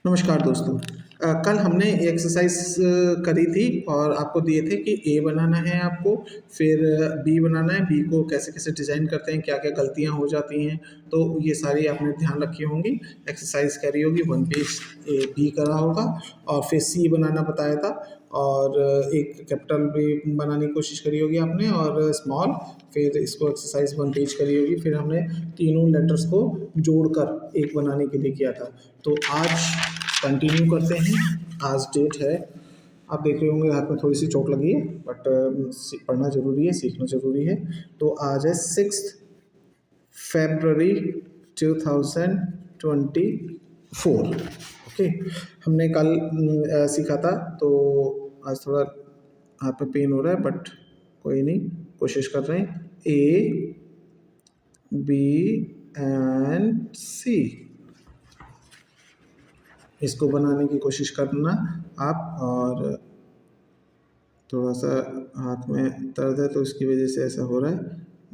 नमस्कार दोस्तों। कल हमने एक्सरसाइज करी थी और आपको दिए थे कि ए बनाना है आपको, फिर बी बनाना है। बी को कैसे कैसे डिज़ाइन करते हैं, क्या क्या गलतियां हो जाती हैं, तो ये सारी आपने ध्यान रखी होंगी। एक्सरसाइज करी होगी, वन पेज ए बी करा होगा और फिर सी बनाना बताया था। और एक कैपिटल भी बनाने की कोशिश करी होगी आपने और स्मॉल। फिर इसको एक्सरसाइज वन पेज करी होगी। फिर हमने तीनों लेटर्स को जोड़कर एक बनाने के लिए किया था। तो आज कंटिन्यू करते हैं। आज डेट है, आप देख रहे होंगे हाथ में थोड़ी सी चोट लगी है, बट पढ़ना ज़रूरी है, सीखना ज़रूरी है। तो आज है 6 फरवरी 2024। ओके, हमने कल सीखा था, तो आज थोड़ा हाथ में पेन हो रहा है, बट कोई नहीं, कोशिश कर रहे हैं। ए बी एंड सी, इसको बनाने की कोशिश करना आप। और थोड़ा सा हाथ में दर्द है तो इसकी वजह से ऐसा हो रहा है,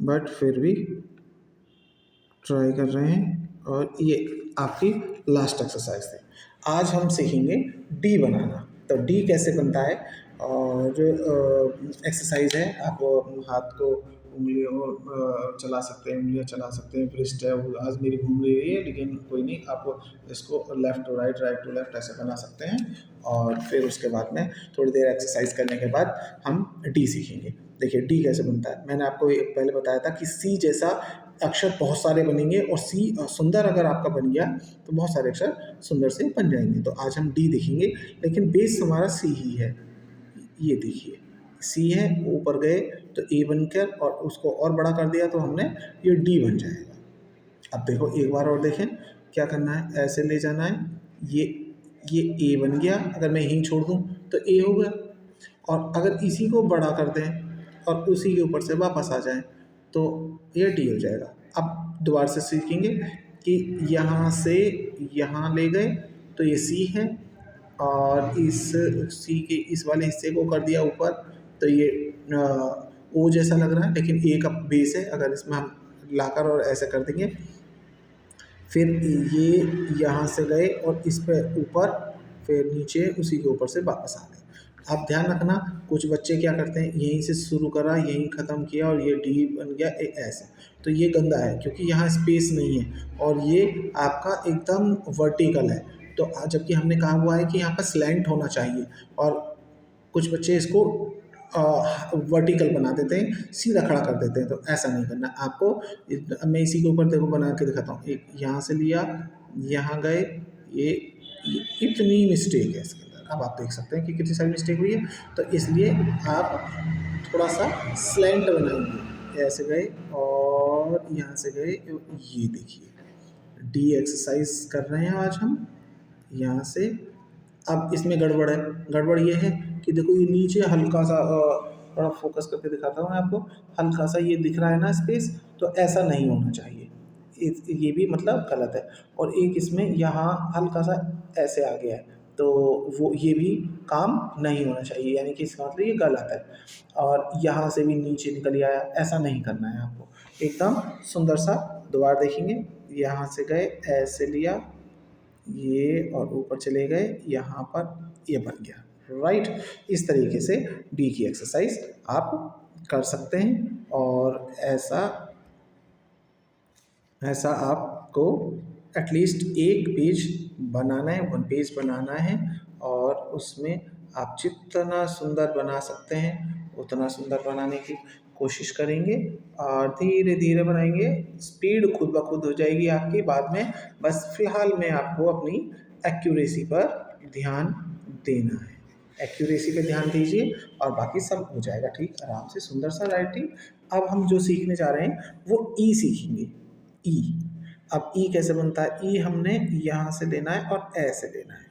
बट फिर भी ट्राई कर रहे हैं। और ये आपकी लास्ट एक्सरसाइज थी। आज हम सीखेंगे डी बनाना। तो डी कैसे बनता है, और एक्सरसाइज है। आप हाथ को उंगलियों चला सकते हैं, उंगलियां चला सकते हैं। रिस्ट है, वो आज मेरी घूम रही है, लेकिन कोई नहीं, आप इसको left to right, right to left ऐसे बना सकते हैं। और फिर उसके बाद में थोड़ी देर एक्सरसाइज करने के बाद हम डी सीखेंगे। देखिए डी कैसे बनता है। मैंने आपको पहले बताया था कि सी जैसा अक्षर बहुत सारे बनेंगे, और सी सुंदर अगर आपका बन गया तो बहुत सारे अक्षर सुंदर से बन जाएंगे। तो आज हम डी देखेंगे, लेकिन बेस हमारा सी ही है। ये देखिए सी है, ऊपर गए तो ए बनकर, और उसको और बड़ा कर दिया तो हमने ये डी बन जाएगा। अब देखो एक बार और देखें, क्या करना है, ऐसे ले जाना है। ये ये ए बन गया, अगर मैं यहीं छोड़ दूँ तो ए हो गया। और अगर इसी को बड़ा कर दें और उसी के ऊपर से वापस आ जाएं तो ये डी हो जाएगा। अब दोबारा से सीखेंगे कि यहाँ से यहाँ ले गए तो ये सी है, और इस सी के इस वाले हिस्से को कर दिया ऊपर तो ये ओ जैसा लग रहा है, लेकिन ए का बेस है। अगर इसमें हम लाकर और ऐसे कर देंगे, फिर ये यहाँ से गए और इस पे ऊपर, फिर नीचे उसी के ऊपर से वापस आ गए। आप ध्यान रखना, कुछ बच्चे क्या करते हैं, यहीं से शुरू करा, यहीं ख़त्म किया और ये डी बन गया ऐसे। तो ये गंदा है, क्योंकि यहाँ स्पेस नहीं है और ये आपका एकदम वर्टिकल है। तो जबकि हमने कहा हुआ है कि यहाँ पर स्लैंट होना चाहिए, और कुछ बच्चे इसको वर्टिकल बना देते हैं, सीधा खड़ा कर देते हैं। तो ऐसा नहीं करना आपको। मैं इसी के ऊपर देखो बना के दिखाता हूँ। एक यहाँ से लिया, यहाँ गए, ये इतनी मिस्टेक है इसके अंदर। अब आप देख सकते हैं कि कितनी सारी मिस्टेक हुई है। तो इसलिए आप थोड़ा सा स्लैंट बनाएंगे। ऐसे गए और यहाँ से गए, ये देखिए डी एक्सरसाइज कर रहे हैं आज हम यहाँ से। अब इसमें गड़बड़ है। गड़बड़ ये है कि देखो ये नीचे हल्का सा थोड़ा फोकस करके दिखाता हूँ मैं आपको। हल्का सा ये दिख रहा है ना स्पेस, तो ऐसा नहीं होना चाहिए। ये भी मतलब गलत है। और एक इसमें यहाँ हल्का सा ऐसे आ गया है, तो वो ये भी काम नहीं होना चाहिए, यानी कि इसका मतलब ये गलत है। और यहाँ से भी नीचे निकल आया, ऐसा नहीं करना है आपको। एकदम सुंदर सा दोबारा देखेंगे। यहाँ से गए, ऐसे लिया ये, और ऊपर चले गए, यहाँ पर ये बन गया, राइट। इस तरीके से डी की एक्सरसाइज आप कर सकते हैं। और ऐसा ऐसा आपको एटलीस्ट एक पेज बनाना है, वन पेज बनाना है। और उसमें आप जितना सुंदर बना सकते हैं उतना सुंदर बनाने की कोशिश करेंगे, और धीरे धीरे बनाएंगे। स्पीड खुद ब खुद हो जाएगी आपकी बाद में। बस फिलहाल में आपको अपनी एक्यूरेसी पर ध्यान देना है। एक्यूरेसी पे ध्यान दीजिए और बाकी सब हो जाएगा ठीक, आराम से सुंदर सा राइटिंग। अब हम जो सीखने जा रहे हैं वो ई सीखेंगे। ई, अब ई कैसे बनता है, ई हमने यहाँ से लेना है और ऐसे लेना है।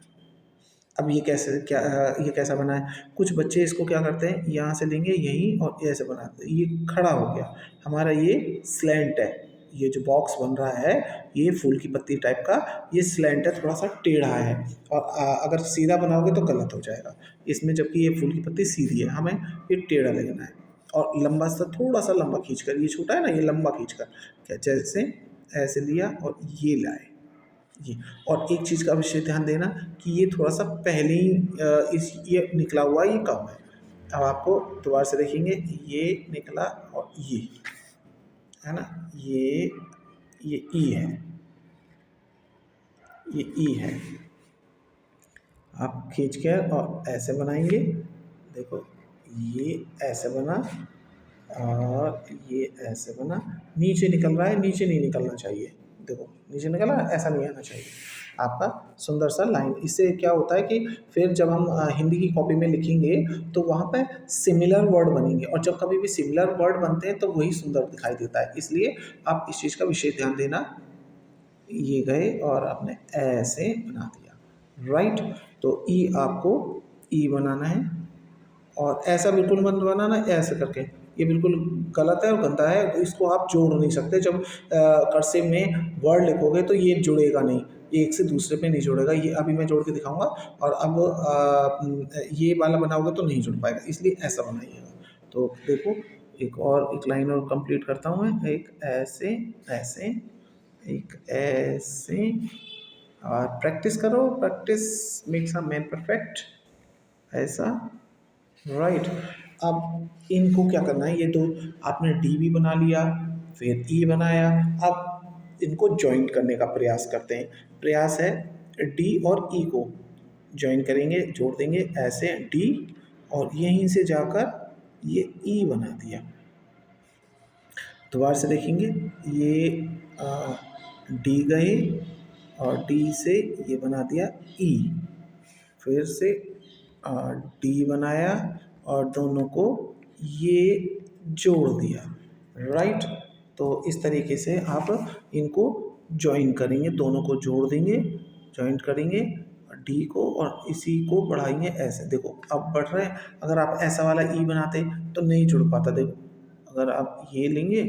अब ये कैसे, क्या ये कैसा बना है, कुछ बच्चे इसको क्या करते हैं, यहाँ से लेंगे यहीं और ऐसे बनाते हैं, ये खड़ा हो गया हमारा, ये स्लैंट है। ये जो बॉक्स बन रहा है ये फूल की पत्ती टाइप का, ये स्लैंट है, थोड़ा सा टेढ़ा है। और अगर सीधा बनाओगे तो गलत हो जाएगा इसमें, जबकि ये फूल की पत्ती सीधी है, हमें ये टेढ़ा लेना है। और लंबा सा, थोड़ा सा लंबा खींचकर, ये छोटा है ना, ये लंबा खींचकर, क्या जैसे ऐसे लिया और ये लाए, ये। और एक चीज़ का विशेष ध्यान देना कि ये थोड़ा सा पहले ही इस ये निकला हुआ ये कम है। अब आपको दोबारा से देखेंगे, ये निकला और ये है ना, ये ई है, ये ई है। आप खींच के और ऐसे बनाएंगे, देखो ये ऐसे बना और ये ऐसे बना, नीचे निकल रहा है, नीचे नहीं निकलना चाहिए, देखो नीचे निकला, ऐसा नहीं आना चाहिए आपका सुंदर सा लाइन। इससे क्या होता है कि फिर जब हम हिंदी की कॉपी में लिखेंगे तो वहाँ पे सिमिलर वर्ड बनेंगे, और जब कभी भी सिमिलर वर्ड बनते हैं तो वही सुंदर दिखाई देता है। इसलिए आप इस चीज़ का विशेष ध्यान देना। ये गए और आपने ऐसे बना दिया, राइट। तो ई आपको ई बनाना है, और ऐसा बिल्कुल मत बनाना ऐसे करके, ये बिल्कुल गलत है और गंदा है, तो इसको आप जोड़ नहीं सकते। जब कर्सिव में वर्ड लिखोगे तो ये जुड़ेगा नहीं, एक से दूसरे पे नहीं जुड़ेगा। ये अभी मैं जोड़ के दिखाऊंगा, और अब ये वाला बनाओगे तो नहीं जुड़ पाएगा, इसलिए ऐसा बनाइएगा। तो देखो, एक लाइन और कंप्लीट करता हूँ मैं, एक ऐसे ऐसे, एक ऐसे, और प्रैक्टिस करो, practice makes a man perfect, ऐसा, राइट। अब इनको क्या करना है, ये दो आपने डी भी बना लिया, फिर ई बनाया। अब इनको जॉइंट करने का प्रयास करते हैं। प्रयास है डी और ई को जॉइन करेंगे, जोड़ देंगे ऐसे डी, और यहीं से जाकर ये ई बना दिया। दोबारा से देखेंगे, ये डी गए और डी से ये बना दिया ई, फिर से डी बनाया और दोनों को ये जोड़ दिया, राइट। तो इस तरीके से आप इनको जॉइन करेंगे, दोनों को जोड़ देंगे, जॉइंट करेंगे डी को, और इसी को बढ़ाएंगे ऐसे, देखो अब बढ़ रहे हैं। अगर आप ऐसा वाला ई बनाते तो नहीं जुड़ पाता, देखो अगर आप ये लेंगे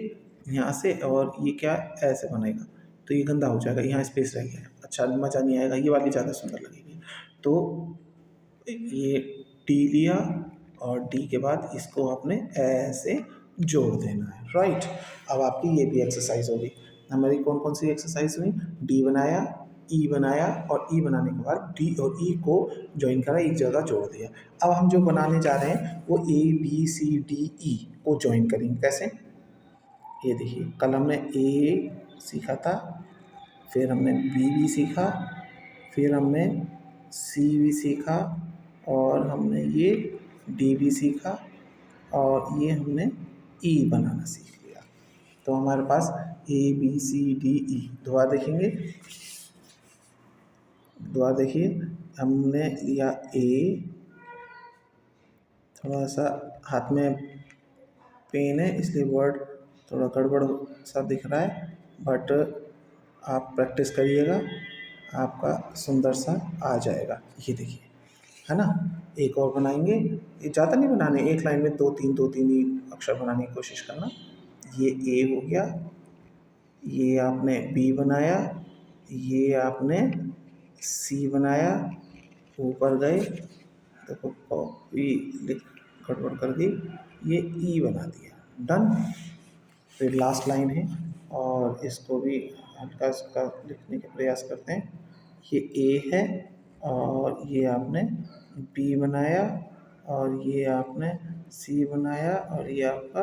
यहाँ से और ये क्या ऐसे बनेगा तो ये गंदा हो जाएगा, यहाँ स्पेस रह गया, अच्छा मज़ा नहीं आएगा, ये वाली ज़्यादा सुंदर लगेगी। तो ये टी लिया, और डी के बाद इसको आपने ऐसे जोड़ देना है, राइट। अब आपकी ये भी एक्सरसाइज होगी। हमारी कौन कौन सी एक्सरसाइज हुई, डी बनाया, ई बनाया, और ई बनाने के बाद डी और ई को ज्वाइन करा, एक जगह जोड़ दिया। अब हम जो बनाने जा रहे हैं वो A B C D E को ज्वाइन करेंगे, कैसे, ये देखिए कल हमने ए सीखा था, फिर हमने बी भी सीखा, फिर हमने सी भी सीखा, और हमने ये डी भी सीखा, और ये हमने ई बनाना सीख लिया। तो हमारे पास A B C D E, दोबारा देखेंगे, दोबारा देखिए, हमने लिया ए, थोड़ा सा हाथ में पेन है इसलिए वर्ड थोड़ा गड़बड़ सा दिख रहा है, बट आप प्रैक्टिस करिएगा, आपका सुंदर सा आ जाएगा। ये देखिए, है ना। एक और बनाएंगे, ये ज़्यादा नहीं बनाने, एक लाइन में दो तीन ही अक्षर बनाने की कोशिश करना। ये ए हो गया, ये आपने बी बनाया, ये आपने सी बनाया, ऊपर गए, देखो कॉपी लिख गड़बड़ कर दी, ये ई बना दिया, डन। फिर लास्ट लाइन है, और इसको भी हल्का सा लिखने का प्रयास करते हैं। ये ए है, और ये आपने बी बनाया, और ये आपने सी बनाया, और ये आपका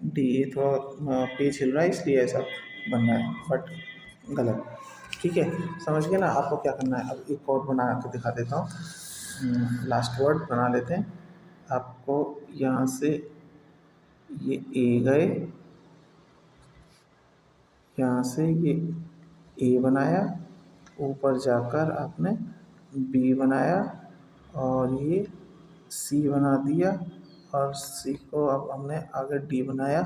डी। ये थोड़ा पेज हिल रहा है इसलिए ऐसा बन रहा है, बट गलत, ठीक है। समझ गए ना आपको क्या करना है। अब एक और बना के दिखा देता हूँ, लास्ट वर्ड बना लेते हैं। आपको यहाँ से ये ए गए, यहाँ से ये ए बनाया, ऊपर जाकर आपने बी बनाया, और ये सी बना दिया, और सी को अब हमने आगे डी बनाया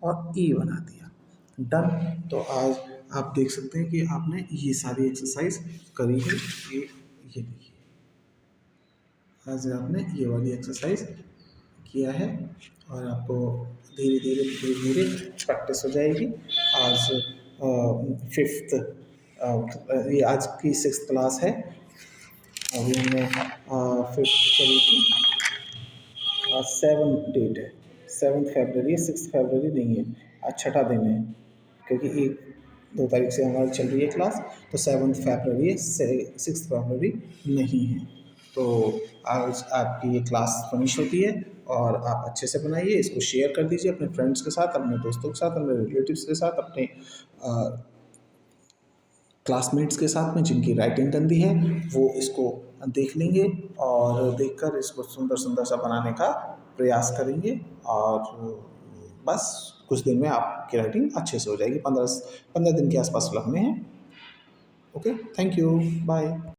और ई बना दिया, डन। तो आज आप देख सकते हैं कि आपने ये सारी एक्सरसाइज करी है। ये देखिए, आज आपने ये वाली एक्सरसाइज किया है, और आपको धीरे धीरे धीरे धीरे प्रैक्टिस हो जाएगी। आज फिफ्थ, ये आज की सिक्स्थ क्लास है, अभी हमने फिफ्थ करी थी। आज 7 डेट है, 7 फरवरी, 6 फरवरी नहीं है, आज छठा दिन है, क्योंकि एक 2 तारीख से हमारी चल रही है क्लास, तो 7 फरवरी है, 6 फरवरी नहीं है। तो आज आपकी ये क्लास फिनिश होती है और आप अच्छे से बनाइए, इसको शेयर कर दीजिए अपने फ्रेंड्स के साथ, अपने दोस्तों के साथ, अपने रिलेटिव्स के साथ, अपने क्लासमेट्स के साथ में जिनकी राइटिंग गंदी है, वो इसको देख लेंगे और देखकर इसको सुंदर सुंदर सा बनाने का प्रयास करेंगे। और बस कुछ दिन में आपकी राइटिंग अच्छे से हो जाएगी। 15 दिन के आसपास लगने हैं। Okay, thank you, bye.